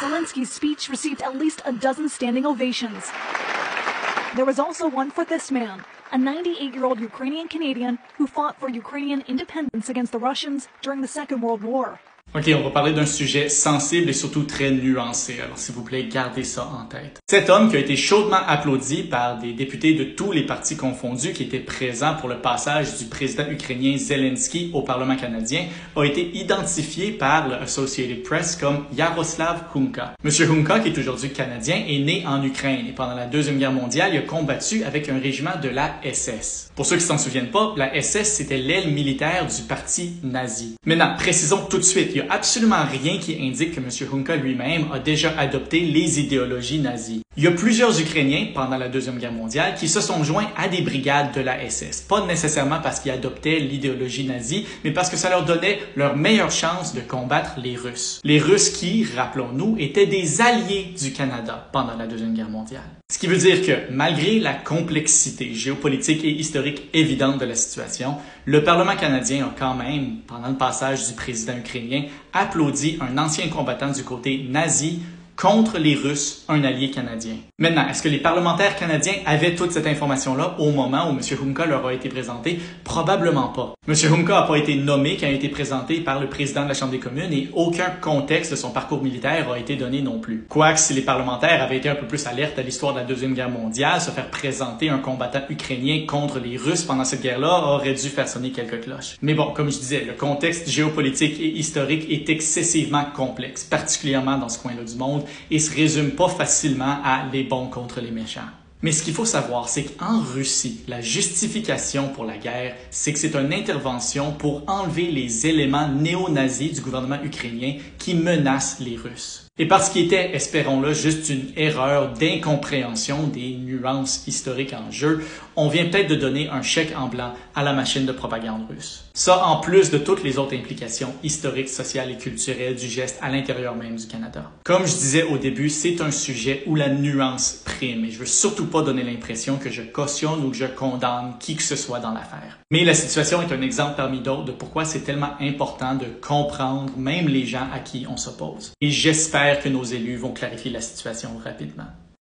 Zelensky's speech received at least a dozen standing ovations. There was also one for this man, a 98-year-old Ukrainian Canadian who fought for Ukrainian independence against the Russians during the Second World War. OK, on va parler d'un sujet sensible et surtout très nuancé, alors s'il vous plaît, gardez ça en tête. Cet homme qui a été chaudement applaudi par des députés de tous les partis confondus qui étaient présents pour le passage du président ukrainien Zelensky au Parlement canadien a été identifié par le Associated Press comme Yaroslav Hunka. Monsieur Hunka, qui est aujourd'hui canadien, est né en Ukraine et pendant la Deuxième Guerre mondiale, il a combattu avec un régiment de la SS. Pour ceux qui s'en souviennent pas, la SS, c'était l'aile militaire du parti nazi. Maintenant, précisons tout de suite, il n'y a absolument rien qui indique que M. Hunka lui-même a déjà adopté les idéologies nazies. Il y a plusieurs Ukrainiens pendant la Deuxième Guerre mondiale qui se sont joints à des brigades de la SS. Pas nécessairement parce qu'ils adoptaient l'idéologie nazie, mais parce que ça leur donnait leur meilleure chance de combattre les Russes. Les Russes qui, rappelons-nous, étaient des alliés du Canada pendant la Deuxième Guerre mondiale. Ce qui veut dire que, malgré la complexité géopolitique et historique évidente de la situation, le Parlement canadien a quand même, pendant le passage du président ukrainien, applaudi un ancien combattant du côté nazi contre les Russes, un allié canadien. Maintenant, est-ce que les parlementaires canadiens avaient toute cette information-là au moment où M. Hunka leur a été présenté? Probablement pas. M. Hunka n'a pas été nommé quand il a été présenté par le président de la Chambre des communes et aucun contexte de son parcours militaire a été donné non plus. Quoique, si les parlementaires avaient été un peu plus alertes à l'histoire de la Deuxième Guerre mondiale, se faire présenter un combattant ukrainien contre les Russes pendant cette guerre-là aurait dû faire sonner quelques cloches. Mais bon, comme je disais, le contexte géopolitique et historique est excessivement complexe, particulièrement dans ce coin-là du monde, et se résume pas facilement à les bons contre les méchants. Mais ce qu'il faut savoir, c'est qu'en Russie, la justification pour la guerre, c'est que c'est une intervention pour enlever les éléments néo-nazis du gouvernement ukrainien qui menacent les Russes. Et parce qu'il était, espérons-le, juste une erreur d'incompréhension des nuances historiques en jeu, on vient peut-être de donner un chèque en blanc à la machine de propagande russe. Ça, en plus de toutes les autres implications historiques, sociales et culturelles du geste à l'intérieur même du Canada. Comme je disais au début, c'est un sujet où la nuance prime et je veux surtout pas donner l'impression que je cautionne ou que je condamne qui que ce soit dans l'affaire. Mais la situation est un exemple parmi d'autres de pourquoi c'est tellement important de comprendre même les gens à qui on s'oppose. Et j'espère que nos élus vont clarifier la situation rapidement.